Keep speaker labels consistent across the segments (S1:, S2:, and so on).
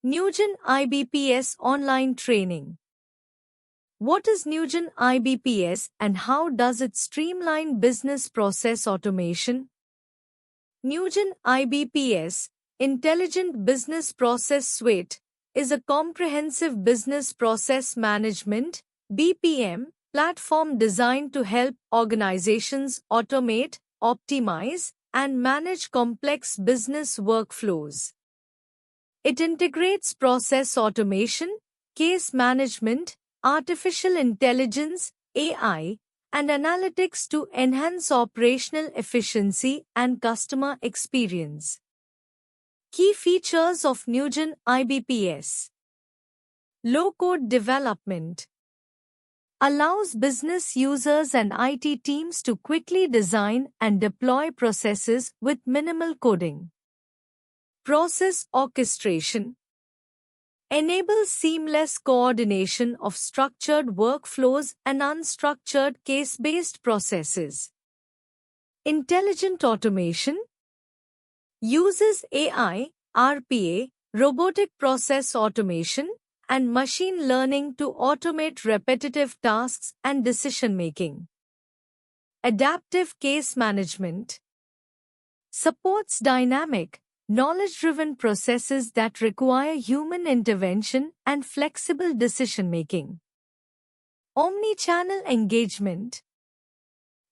S1: Newgen IBPS Online Training. What is Newgen IBPS and how does it streamline business process automation? Newgen IBPS, Intelligent Business Process Suite, is a comprehensive business process management (BPM) platform designed to help organizations automate, optimize, and manage complex business workflows. It integrates process automation, case management, artificial intelligence (AI), and analytics to enhance operational efficiency and customer experience. Key features of Newgen IBPS. Low-code development allows business users and IT teams to quickly design and deploy processes with minimal coding. Process orchestration enables seamless coordination of structured workflows and unstructured case-based processes. Intelligent automation uses AI, RPA, robotic process automation, and machine learning to automate repetitive tasks and decision-making. Adaptive case management supports dynamic, knowledge-driven processes that require human intervention and flexible decision-making. Omnichannel engagement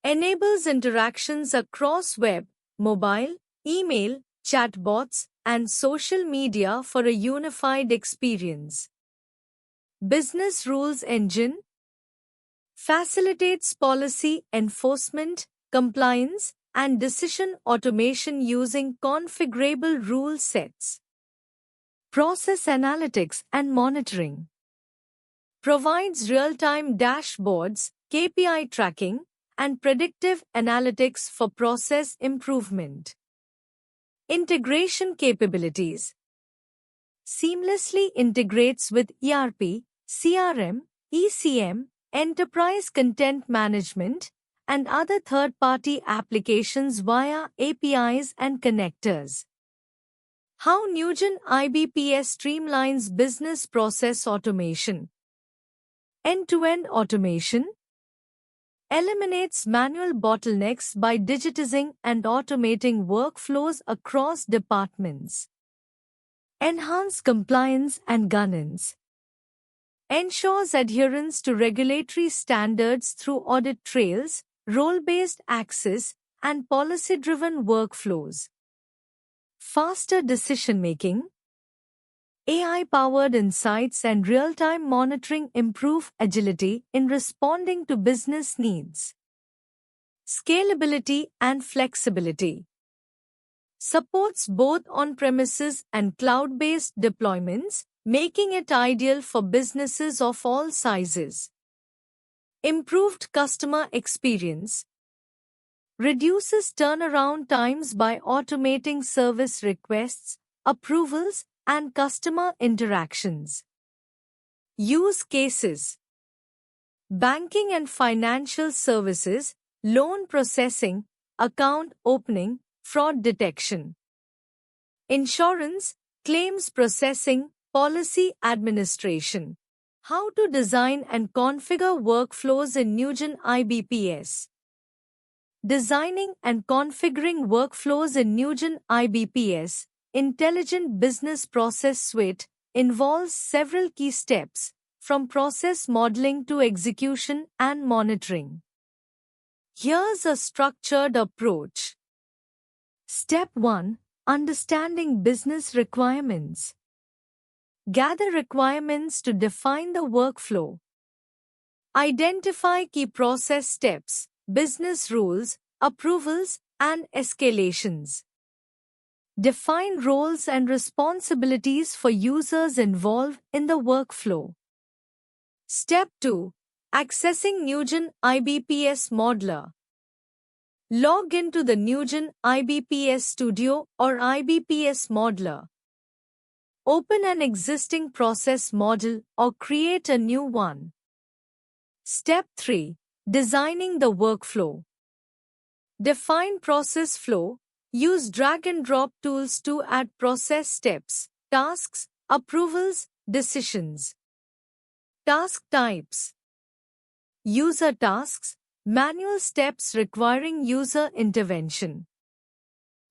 S1: enables interactions across web, mobile, email, chatbots, and social media for a unified experience. Business Rules Engine facilitates policy enforcement, compliance, and decision automation using configurable rule sets. Process analytics and monitoring provides real-time dashboards, KPI tracking, and predictive analytics for process improvement. Integration capabilities seamlessly integrates with ERP, CRM, ECM, enterprise content management, and other third-party applications via APIs and connectors. How Newgen IBPS streamlines business process automation. End-to-end automation eliminates manual bottlenecks by digitizing and automating workflows across departments. Enhance compliance and governance. Ensures adherence to regulatory standards through audit trails, role-based access, and policy-driven workflows. Faster decision-making. AI-powered insights and real-time monitoring improve agility in responding to business needs. Scalability and flexibility supports both on-premises and cloud-based deployments, making it ideal for businesses of all sizes. Improved customer experience reduces turnaround times by automating service requests, approvals, and customer interactions. Use cases: banking and financial services, loan processing, account opening, fraud detection. Insurance, claims processing, policy administration. How to design and configure workflows in Newgen IBPS. Designing and configuring workflows in Newgen IBPS, Intelligent Business Process Suite, involves several key steps, from process modeling to execution and monitoring. Here's a structured approach. Step 1. Understanding business requirements. Gather requirements to define the workflow. Identify key process steps, business rules, approvals, and escalations. Define roles and responsibilities for users involved in the workflow. Step 2. Accessing Newgen IBPS Modeler. Log into the Newgen IBPS Studio or IBPS Modeler. Open an existing process model or create a new one. Step 3. Designing the workflow. Define process flow. Use drag-and-drop tools to add process steps, tasks, Approvals, decisions. Task types. User tasks, manual steps requiring user intervention.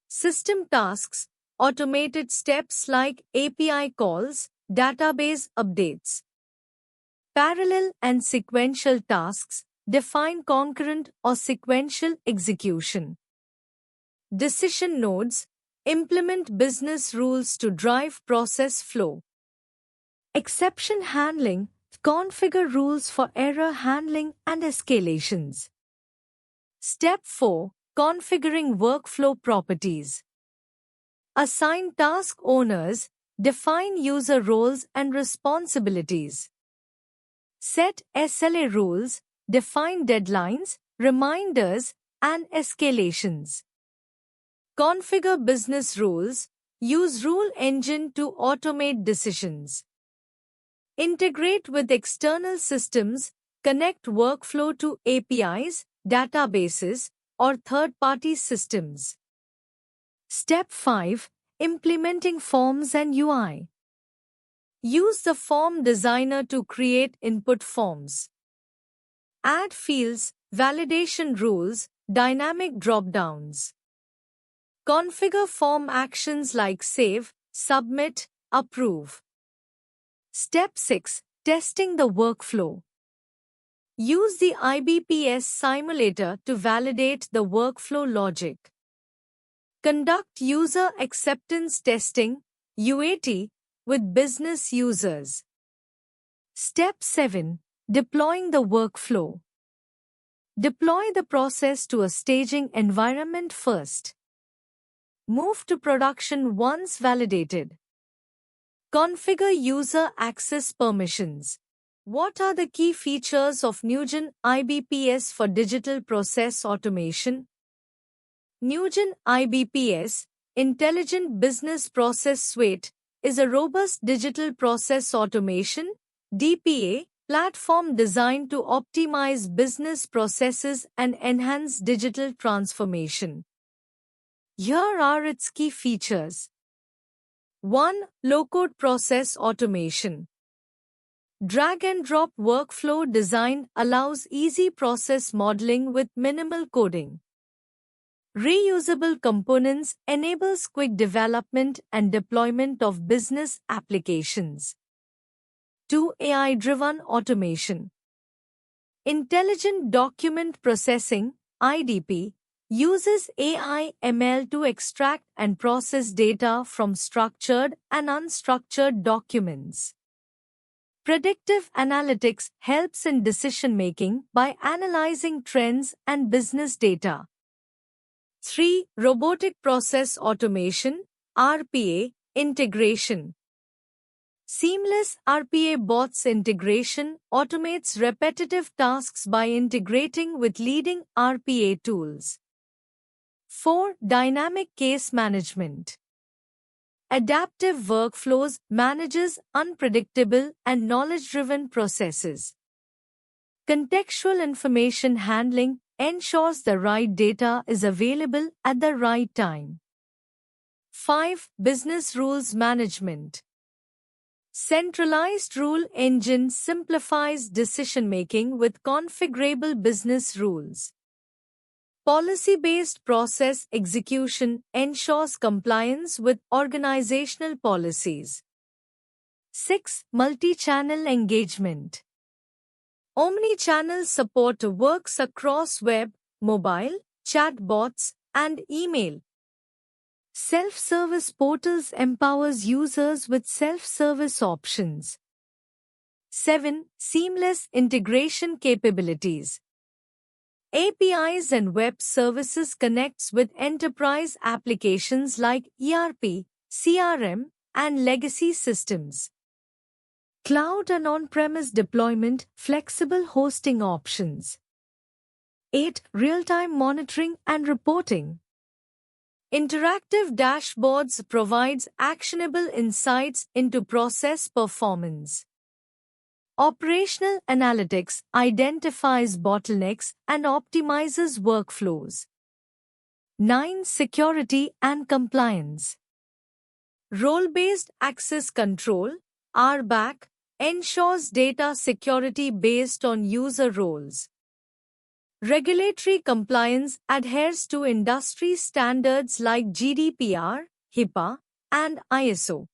S1: System tasks, automated steps like API calls, database updates. Parallel and sequential tasks define concurrent or sequential execution. Decision nodes implement business rules to drive process flow. Exception handling configure rules for error handling and escalations. Step 4. Configuring workflow properties. Assign task owners, define user roles and responsibilities. Set SLA rules, define deadlines, reminders, and escalations. Configure business rules, use rule engine to automate decisions. Integrate with external systems, connect workflow to APIs, databases, or third-party systems. Step 5. Implementing forms and UI. Use the form designer to create input forms. Add fields, validation rules, dynamic drop-downs. Configure form actions like save, submit, approve. Step 6. Testing the workflow. Use the IBPS simulator to validate the workflow logic. Conduct user acceptance testing, UAT, with business users. Step 7. Deploying the workflow. Deploy the process to a staging environment first. Move to production once validated. Configure user access permissions. What are the key features of Newgen IBPS for digital process automation? Newgen IBPS, Intelligent Business Process Suite, is a robust digital process automation (DPA) platform designed to optimize business processes and enhance digital transformation. Here are its key features. 1. Low-code process automation. Drag-and-drop workflow design allows easy process modeling with minimal coding. Reusable components enables quick development and deployment of business applications. 2. AI-driven automation. Intelligent Document Processing (IDP) uses AI ML to extract and process data from structured and unstructured documents. Predictive analytics helps in decision-making by analyzing trends and business data. 3. Robotic Process Automation (RPA) integration. Seamless RPA bots integration automates repetitive tasks by integrating with leading RPA tools. 4. Dynamic Case Management. Adaptive workflows manages unpredictable and knowledge-driven processes. Contextual information handling ensures the right data is available at the right time. 5. Business Rules Management. Centralized rule engine simplifies decision-making with configurable business rules. Policy-based process execution ensures compliance with organizational policies. 6. Multi-channel engagement. Omni-channel support works across web, mobile, chatbots, and email. Self-service portals empowers users with self-service options. 7. Seamless integration capabilities. APIs and web services connects with enterprise applications like ERP, CRM, and legacy systems. Cloud and on-premise deployment, flexible hosting options. 8. Real-time monitoring and reporting. Interactive dashboards provides actionable insights into process performance. Operational analytics identifies bottlenecks and optimizes workflows. 9. Security and compliance. Role-based access control, RBAC, ensures data security based on user roles. Regulatory compliance adheres to industry standards like GDPR, HIPAA, and ISO.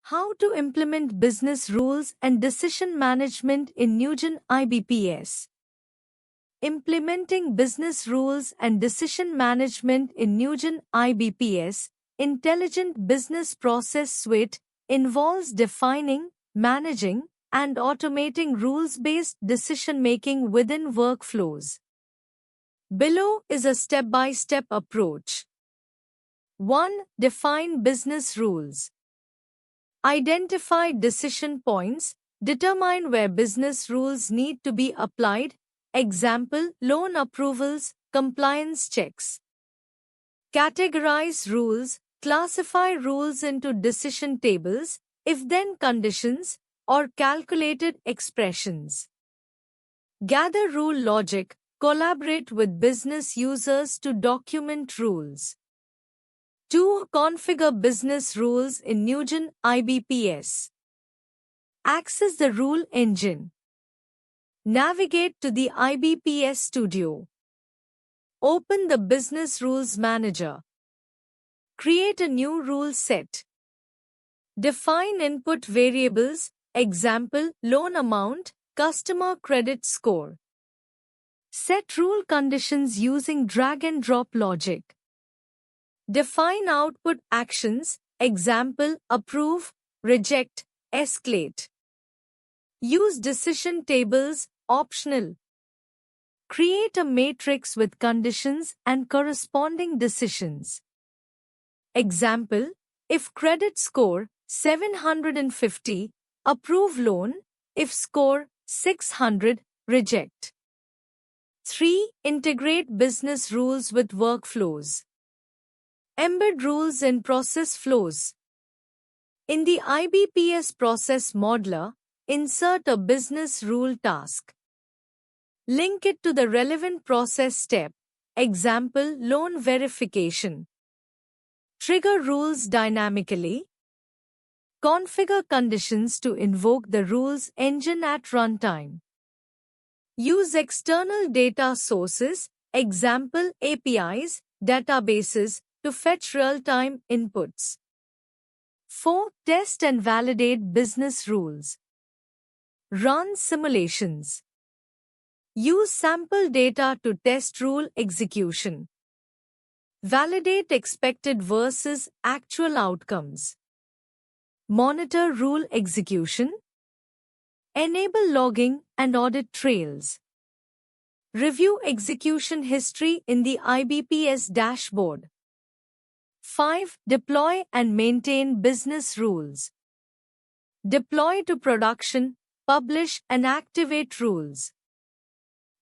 S1: How to implement business rules and decision management in Newgen IBPS. Implementing business rules and decision management in Newgen IBPS, Intelligent Business Process Suite, involves defining, managing, and automating rules-based decision-making within workflows. Below is a step-by-step approach. 1. Define business rules. Identify decision points. Determine where business rules need to be applied. Example, loan approvals, compliance checks. Categorize rules. Classify rules into decision tables, if-then conditions, or calculated expressions. Gather rule logic. Collaborate with business users to document rules. 2. Configure business rules in Newgen IBPS. Access the rule engine. Navigate to the IBPS Studio. Open the Business Rules Manager. Create a new rule set. Define input variables, example, loan amount, customer credit score. Set rule conditions using drag-and-drop logic. Define output actions, example, approve, reject, escalate. Use decision tables, optional. Create a matrix with conditions and corresponding decisions. Example, if credit score 750, approve loan, if score 600, reject. 3. Integrate business rules with workflows. Embed rules in process flows. In the IBPS process modeler, insert a business rule task. Link it to the relevant process step, example, loan verification. Trigger rules dynamically. Configure conditions to invoke the rules engine at runtime. Use external data sources, example APIs, databases, to fetch real-time inputs. 4. Test and validate business rules. Run simulations. Use sample data to test rule execution. Validate expected versus actual outcomes. Monitor rule execution. Enable logging and audit trails. Review execution history in the IBPS dashboard. 5. Deploy and maintain business rules. Deploy to production, publish and activate rules.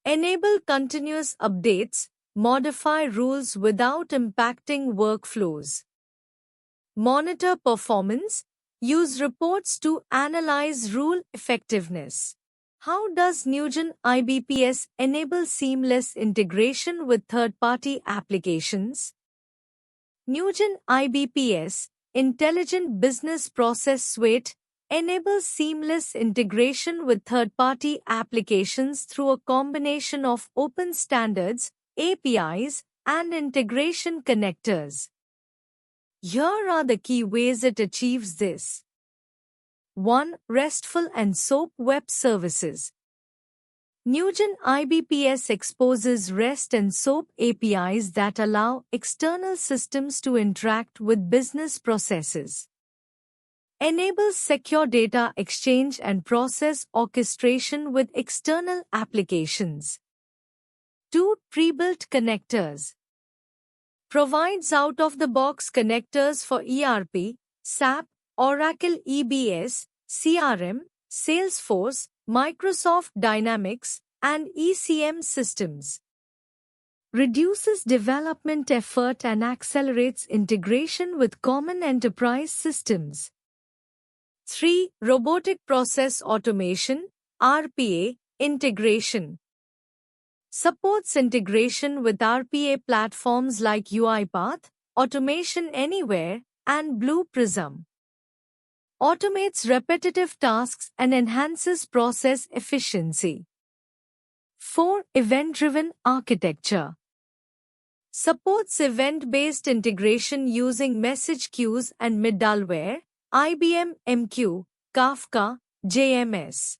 S1: Enable continuous updates, modify rules without impacting workflows. Monitor performance. Use reports to analyze rule effectiveness. How does Newgen IBPS enable seamless integration with third-party applications? Newgen IBPS, Intelligent Business Process Suite, enables seamless integration with third-party applications through a combination of open standards, APIs, and integration connectors. Here are the key ways it achieves this. 1. RESTful and SOAP web services. Newgen IBPS exposes REST and SOAP APIs that allow external systems to interact with business processes. Enables secure data exchange and process orchestration with external applications. 2. Pre-built connectors. Provides out-of-the-box connectors for ERP, SAP, Oracle EBS, CRM, Salesforce, Microsoft Dynamics, and ECM systems. Reduces development effort and accelerates integration with common enterprise systems. 3. Robotic Process Automation, RPA, integration. Supports integration with RPA platforms like UiPath, Automation Anywhere, and Blue Prism. automates repetitive tasks and enhances process efficiency. 4. Event-driven architecture. Supports event-based integration using message queues and middleware, IBM MQ, Kafka, JMS.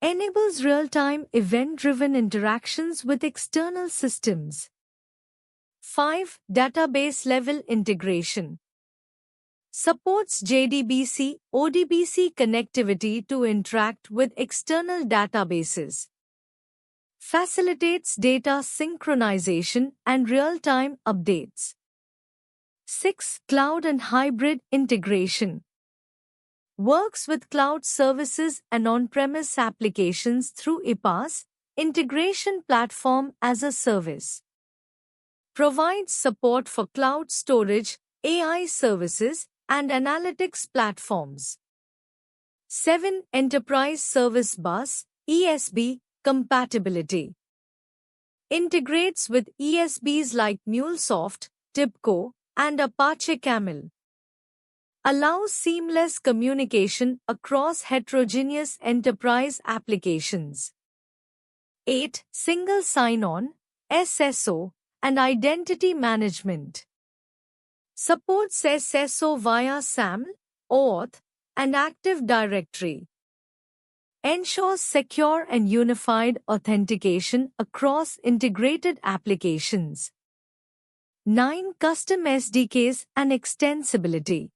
S1: Enables real-time event-driven interactions with external systems. 5. Database-level integration. Supports JDBC, ODBC connectivity to interact with external databases. Facilitates data synchronization and real-time updates. 6. Cloud and hybrid integration. Works with cloud services and on-premise applications through IPaaS, Integration Platform as a Service. Provides support for cloud storage, AI services, and analytics platforms. 7. Enterprise Service Bus, ESB, compatibility. Integrates with ESBs like MuleSoft, TIBCO, and Apache Camel. Allows seamless communication across heterogeneous enterprise applications. 8. Single sign-on, SSO, and identity management. Supports SSO via SAML, OAuth, and Active Directory. Ensures secure and unified authentication across integrated applications. 9. Custom SDKs and extensibility.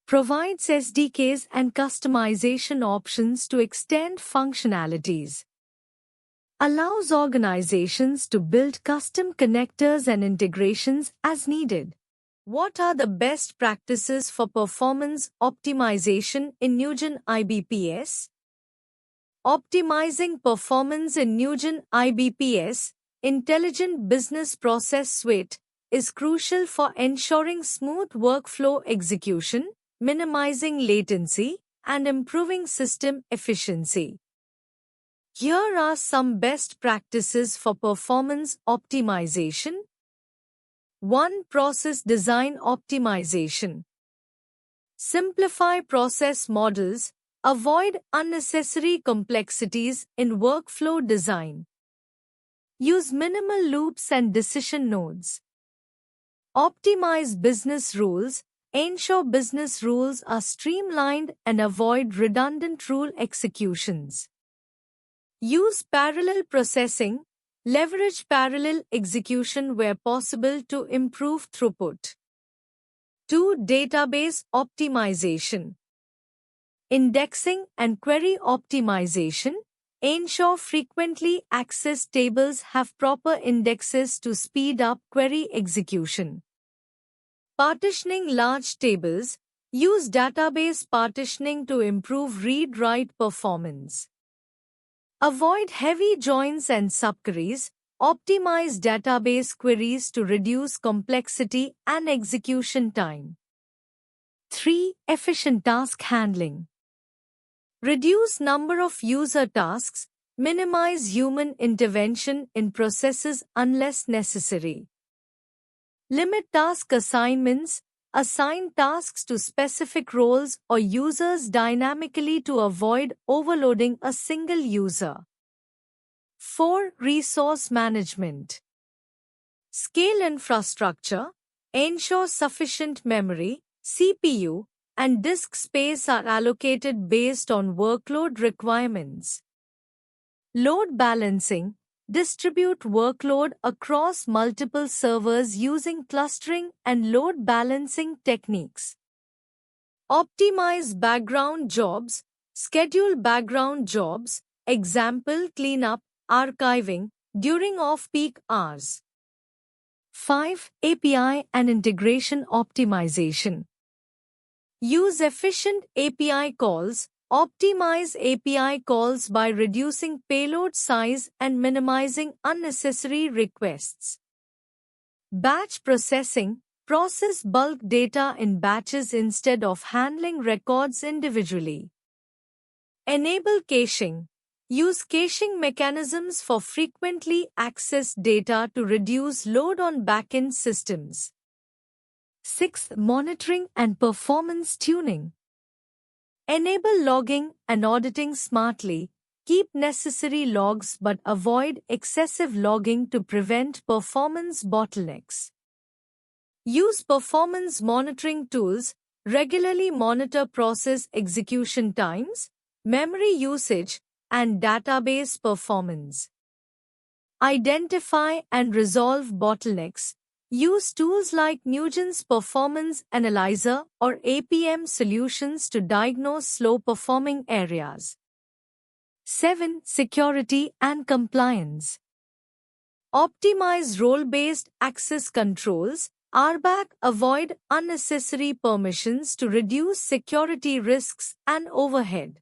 S1: Provides SDKs and customization options to extend functionalities. Allows organizations to build custom connectors and integrations as needed. What are the best practices for performance optimization in Newgen IBPS? Optimizing performance in Newgen IBPS, Intelligent Business Process Suite, is crucial for ensuring smooth workflow execution, minimizing latency, and improving system efficiency. Here are some best practices for performance optimization. 1. Process design optimization. Simplify process models. Avoid unnecessary complexities in workflow design. Use minimal loops and decision nodes. Optimize business rules. Ensure business rules are streamlined and avoid redundant rule executions. Use parallel processing. Leverage parallel execution where possible to improve throughput. 2. Database optimization. Indexing and query optimization. Ensure frequently accessed tables have proper indexes to speed up query execution. Partitioning large tables. Use database partitioning to improve read-write performance. Avoid heavy joins and subqueries. Optimize database queries to reduce complexity and execution time. 3. Efficient task handling. Reduce number of user tasks. Minimize human intervention in processes unless necessary. Limit task assignments. Assign tasks to specific roles or users dynamically to avoid overloading a single user. 4. Resource management. Scale infrastructure. Ensure sufficient memory, CPU, and disk space are allocated based on workload requirements. Load balancing. Distribute workload across multiple servers using clustering and load balancing techniques. Optimize background jobs. Schedule background jobs, example cleanup, archiving, during off-peak hours. 5. API and integration optimization. Use efficient API calls. Optimize API calls by reducing payload size and minimizing unnecessary requests. Batch processing. Process bulk data in batches instead of handling records individually. Enable caching. Use caching mechanisms for frequently accessed data to reduce load on backend systems. 6. Monitoring and performance tuning. Enable logging and auditing smartly. Keep necessary logs but avoid excessive logging to prevent performance bottlenecks. Use performance monitoring tools. Regularly monitor process execution times, memory usage, and database performance. Identify and resolve bottlenecks. Use tools like Nugent's Performance Analyzer or APM solutions to diagnose slow-performing areas. 7. Security and compliance. Optimize role-based access controls. RBAC avoid unnecessary permissions to reduce security risks and overhead.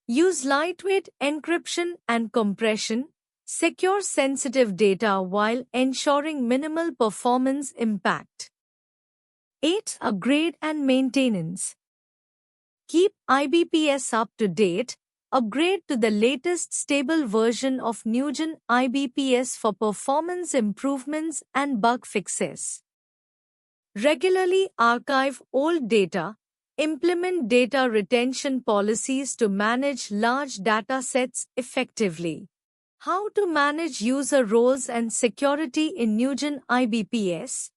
S1: Use lightweight encryption and compression. Secure sensitive data while ensuring minimal performance impact. 8. Upgrade and maintenance. Keep IBPS up to date. Upgrade to the latest stable version of Nugent IBPS for performance improvements and bug fixes. Regularly archive old data. Implement data retention policies to manage large data sets effectively. How to manage user roles and security in Nugent IBPS?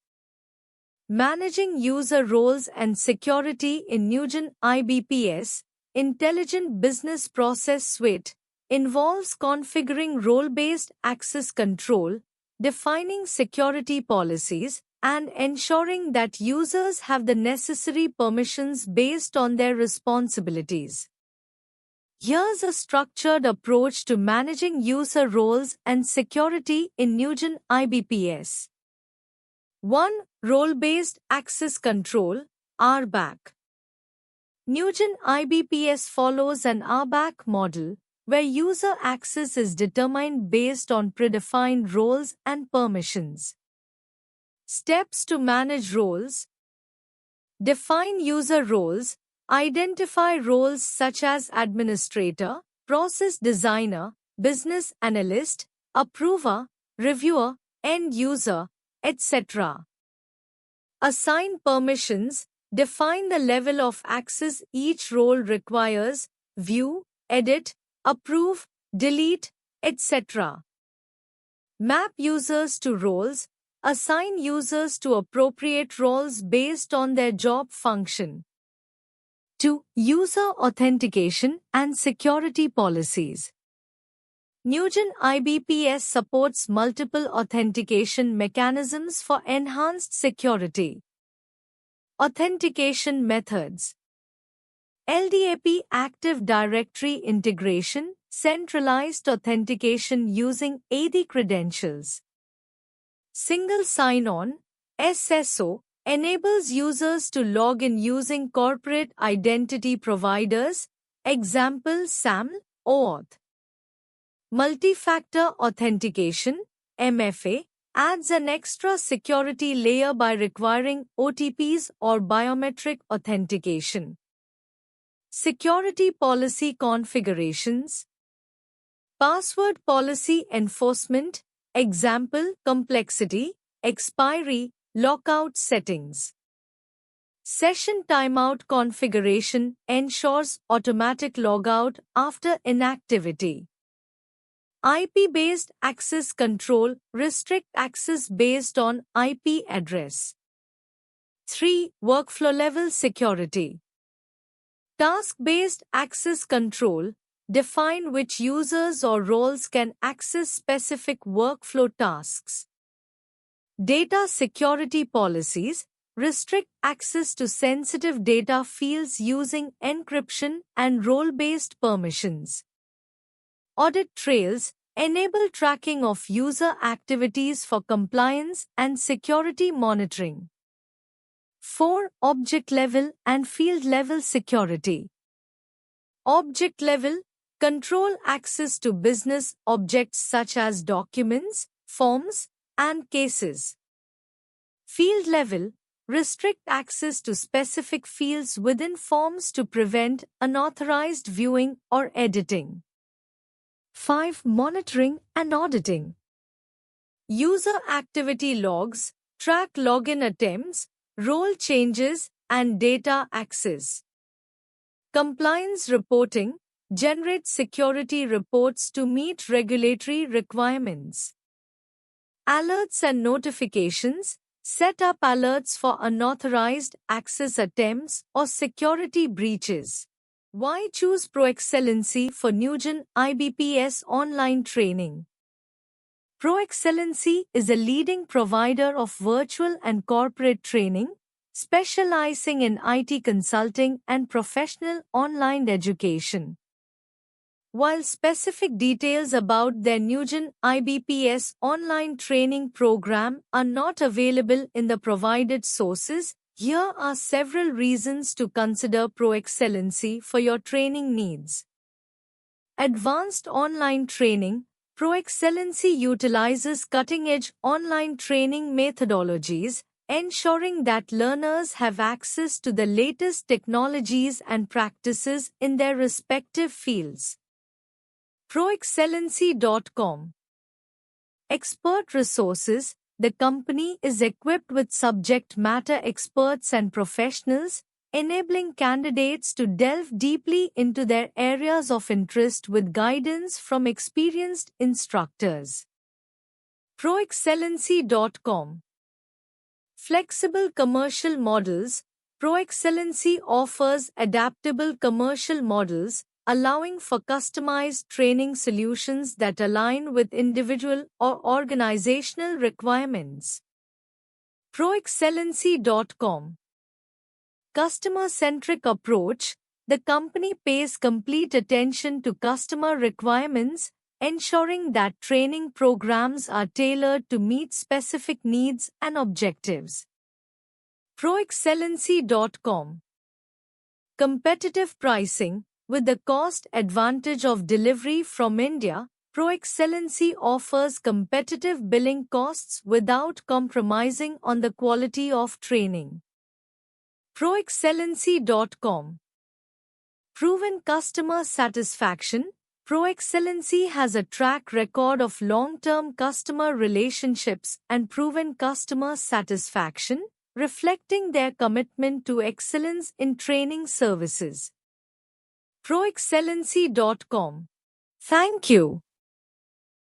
S1: Managing user roles and security in Nugent IBPS Intelligent Business Process Suite involves configuring role-based access control, defining security policies, and ensuring that users have the necessary permissions based on their responsibilities. Here's a structured approach to managing user roles and security in Nugent IBPS. 1. Role-based access control, RBAC. Nugent IBPS follows an RBAC model, where user access is determined based on predefined roles and permissions. Steps to manage roles. Define user roles. Identify roles such as administrator, process designer, business analyst, approver, reviewer, end user, etc. Assign permissions. Define the level of access each role requires, view, edit, approve, delete, etc. Map users to roles. Assign users to appropriate roles based on their job function. 2. User authentication and security policies. Nugent IBPS supports multiple authentication mechanisms for enhanced security. Authentication methods. LDAP Active Directory integration, centralized authentication using AD credentials. Single sign-on, SSO, enables users to log in using corporate identity providers, example SAML, OAuth. Multi-factor authentication, MFA, adds an extra security layer by requiring OTPs or biometric authentication. Security policy configurations. Password policy enforcement, example, complexity, expiry, lockout settings. Session timeout configuration ensures automatic logout after inactivity. IP-based access control restrict access based on IP address. 3. Workflow-level security. Task-based access control define which users or roles can access specific workflow tasks. Data security policies restrict access to sensitive data fields using encryption and role-based permissions. Audit trails enable tracking of user activities for compliance and security monitoring. 4. Object-level and field-level security. Object-level control access to business objects such as documents, forms, and cases. Field-level restrict access to specific fields within forms to prevent unauthorized viewing or editing. 5. Monitoring and auditing. User activity logs track login attempts, role changes, and data access. Compliance reporting generates security reports to meet regulatory requirements. Alerts and notifications set up alerts for unauthorized access attempts or security breaches. Why choose ProExcellency for Newgen IBPS online training? ProExcellency is a leading provider of virtual and corporate training, specializing in IT consulting and professional online education. While specific details about their Newgen IBPS online training program are not available in the provided sources, here are several reasons to consider ProExcellency for your training needs. Advanced online training. ProExcellency utilizes cutting-edge online training methodologies, ensuring that learners have access to the latest technologies and practices in their respective fields. ProExcellency.com. Expert resources. The company is equipped with subject matter experts and professionals, enabling candidates to delve deeply into their areas of interest with guidance from experienced instructors. ProExcellency.com. Flexible commercial models. ProExcellency offers adaptable commercial models, allowing for customized training solutions that align with individual or organizational requirements. ProExcellency.com. Customer-centric approach. The company pays complete attention to customer requirements, ensuring that training programs are tailored to meet specific needs and objectives. ProExcellency.com. Competitive pricing. With the cost advantage of delivery from India, ProExcellency offers competitive billing costs without compromising on the quality of training. ProExcellency.com. Proven customer satisfaction. ProExcellency has a track record of long-term customer relationships and proven customer satisfaction, reflecting their commitment to excellence in training services. ProExcellency.com. Thank you.